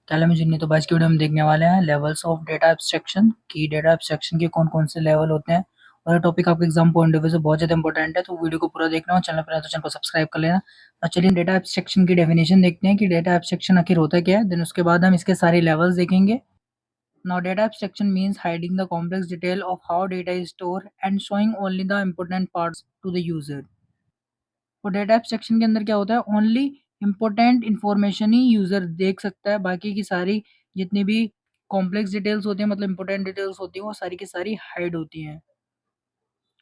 क्या हाल है मुझे नहीं तो आज की वीडियो में देखने वाले हैं लेवल्स ऑफ डेटा एब्स्ट्रैक्शन की डेटा एब्स्ट्रैक्शन के कौन-कौन से लेवल होते हैं और ये टॉपिक आपके एग्जाम पॉइंट ऑफ व्यू से बहुत ज़्यादा इंपॉर्टेंट है तो वीडियो को पूरा देखना और चैनल पर नए तो चैनल को सब्सक्राइब कर लेना। तो चलिए डेटा एब्स्ट्रैक्शन की डेफिनेशन देखते हैं कि डेटा एब्स्ट्रैक्शन आखिर होता क्या है, देन उसके बाद हम इसके सारे लेवल्स देखेंगे। Now data abstraction means hiding the complex detail of how data is store and showing only the important parts to the user. तो डेटा एब्स्ट्रैक्शन के अंदर क्या होता है, ओनली इम्पोर्टेंट इन्फॉर्मेशन ही यूज़र देख सकता है, बाकी की सारी जितनी भी कॉम्प्लेक्स डिटेल्स होती हैं मतलब इम्पोर्टेंट डिटेल्स होती हैं वो सारी की सारी हाइड होती हैं।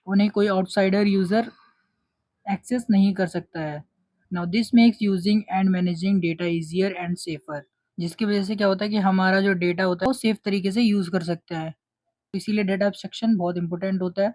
उन्हें कोई आउटसाइडर यूज़र एक्सेस नहीं कर सकता है। Now this makes using and managing data easier and safer, जिसकी वजह से क्या होता है कि हमारा जो डेटा होता है वो सेफ तरीके से यूज़ कर सकते हैं। इसीलिए डेटा एब्स्ट्रैक्शन बहुत इंपॉर्टेंट होता है।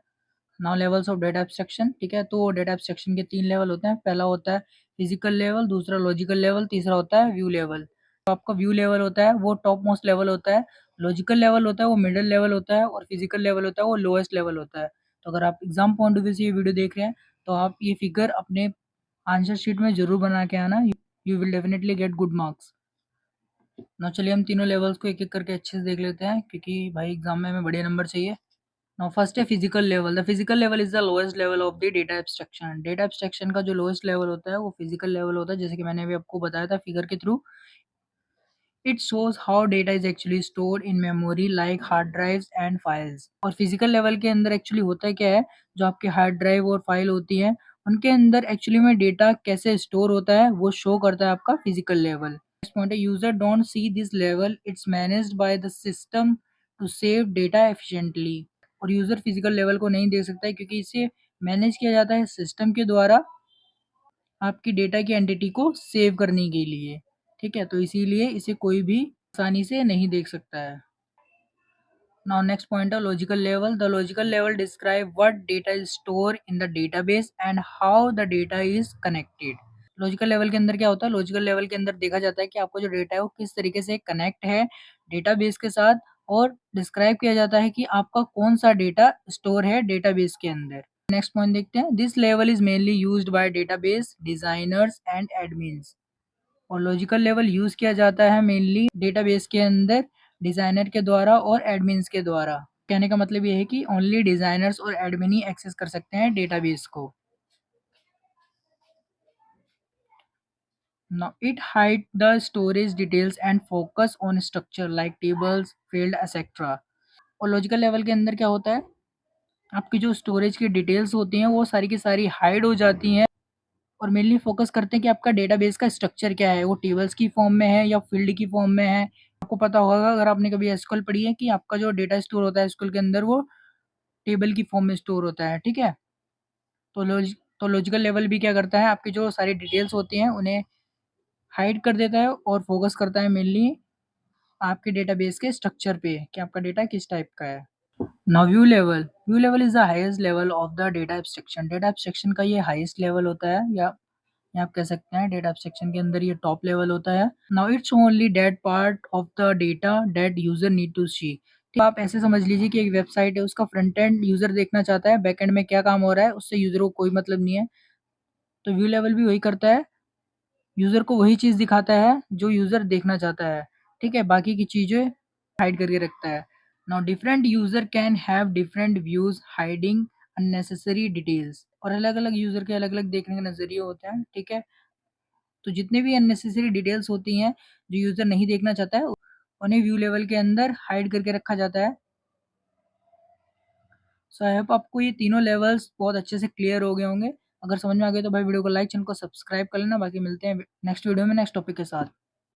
Now levels of data abstraction, ठीक है, तो डेटा एब्स्ट्रैक्शन के 3 लेवल होते हैं। पहला होता है फिजिकल लेवल, दूसरा लॉजिकल लेवल, तीसरा होता है व्यू लेवल। तो आपका व्यू लेवल होता है वो टॉप मोस्ट लेवल होता है, लॉजिकल लेवल होता है वो मिडल लेवल होता है और फिजिकल लेवल होता है वो लोएस्ट लेवल होता है। तो अगर आप एग्जाम पॉइंट ऑफ व्यू से ये वीडियो देख रहे हैं तो आप ये फिगर अपने आंसर शीट में जरूर बना के आना, you will definitely get good marks. ना चलिए हम तीनों लेवल्स को एक एक करके अच्छे से देख लेते हैं क्योंकि भाई एग्जाम में हमें बढ़िया नंबर चाहिए। नाउ फर्स्ट है physical level. The physical level is the lowest level of the data abstraction. Data abstraction का जो लोएस्ट लेवल होता है वो फिजिकल लेवल होता है, जैसे कि मैंने अभी आपको बताया था फिगर के through. It shows how data is actually stored in memory like hard drives and files. और फिजिकल लेवल के अंदर एक्चुअली होता है क्या है, जो आपके हार्ड ड्राइव और फाइल होती है उनके अंदर एक्चुअली में डेटा कैसे स्टोर होता है वो शो करता है आपका फिजिकल लेवल। नेक्स्ट पॉइंट है user don't see this level, it's managed by the system to save data efficiently. और यूजर फिजिकल लेवल को नहीं देख सकता है क्योंकि इसे मैनेज किया जाता है सिस्टम के द्वारा आपकी डेटा की एंटिटी को सेव करने के लिए। ठीक है, तो इसीलिए इसे कोई भी आसानी से नहीं देख सकता है। नाउ नेक्स्ट पॉइंट है logical level. The logical level describe what data is store in the database and how the data is connected. Logical level के अंदर क्या होता है, लॉजिकल लेवल के अंदर देखा जाता है कि आपका जो डेटा है वो किस तरीके से कनेक्ट है डेटाबेस के साथ, और डिस्क्राइब किया जाता है कि आपका कौन सा डेटा स्टोर है डेटाबेस के अंदर। नेक्स्ट पॉइंट देखते हैं, this level is mainly used by database designers and admins. और लॉजिकल लेवल यूज किया जाता है मेनली डेटाबेस के अंदर डिजाइनर के द्वारा और एडमिन्स के द्वारा। कहने का मतलब ये है कि ओनली डिजाइनर्स और एडमिन ही एक्सेस कर सकते हैं डेटाबेस को। Now it hide the storage details and focus on structure like tables, field, etc. और लॉजिकल लेवल के अंदर क्या होता है, आपकी जो स्टोरेज की डिटेल्स होती हैं वो सारी की सारी हाइड हो जाती हैं और मेनली फोकस करते हैं कि आपका डेटाबेस का स्ट्रक्चर क्या है, वो टेबल्स की फॉर्म में है या फील्ड की फॉर्म में है। आपको पता होगा अगर आपने कभी एसक्यूएल पढ़ी है कि आपका जो डेटा स्टोर होता है एसक्यूएल के अंदर वो टेबल की फॉर्म में स्टोर होता है। ठीक है, तो लॉजिकल लेवल भी क्या करता है, आपकी जो सारी डिटेल्स होती हैं उन्हें हाइड कर देता है और फोकस करता है मेनली आपके डेटाबेस के स्ट्रक्चर पे कि आपका डेटा किस टाइप का है। Now view level is the highest level of the data abstraction. Data abstraction का ये हाईएस्ट लेवल होता है या आप कह सकते हैं डेटा एब्स्ट्रैक्शन के अंदर ये टॉप लेवल होता है। Now it's only that part of the data that user need to see. तो आप ऐसे समझ लीजिए कि एक वेबसाइट है, उसका फ्रंट एंड यूजर देखना चाहता है, बैक एंड में क्या काम हो रहा है उससे यूजर को कोई मतलब नहीं है। तो व्यू लेवल भी वही करता है, यूजर को वही चीज दिखाता है जो यूजर देखना चाहता है। ठीक है, बाकी की चीजें हाइड करके रखता है। Now different user can have different views hiding unnecessary details. और अलग अलग यूजर के अलग अलग देखने के नजरिए होते हैं। ठीक है, तो जितने भी अननेसेसरी डिटेल्स होती हैं जो यूजर नहीं देखना चाहता है उन्हें व्यू लेवल के अंदर हाइड करके रखा जाता है। सो आई होप आपको ये तीनों लेवल्स बहुत अच्छे से क्लियर हो गए होंगे। अगर समझ में आ गए तो भाई वीडियो को लाइक, चैनल को सब्सक्राइब कर लेना। बाकी मिलते हैं नेक्स्ट वीडियो में नेक्स्ट टॉपिक के साथ।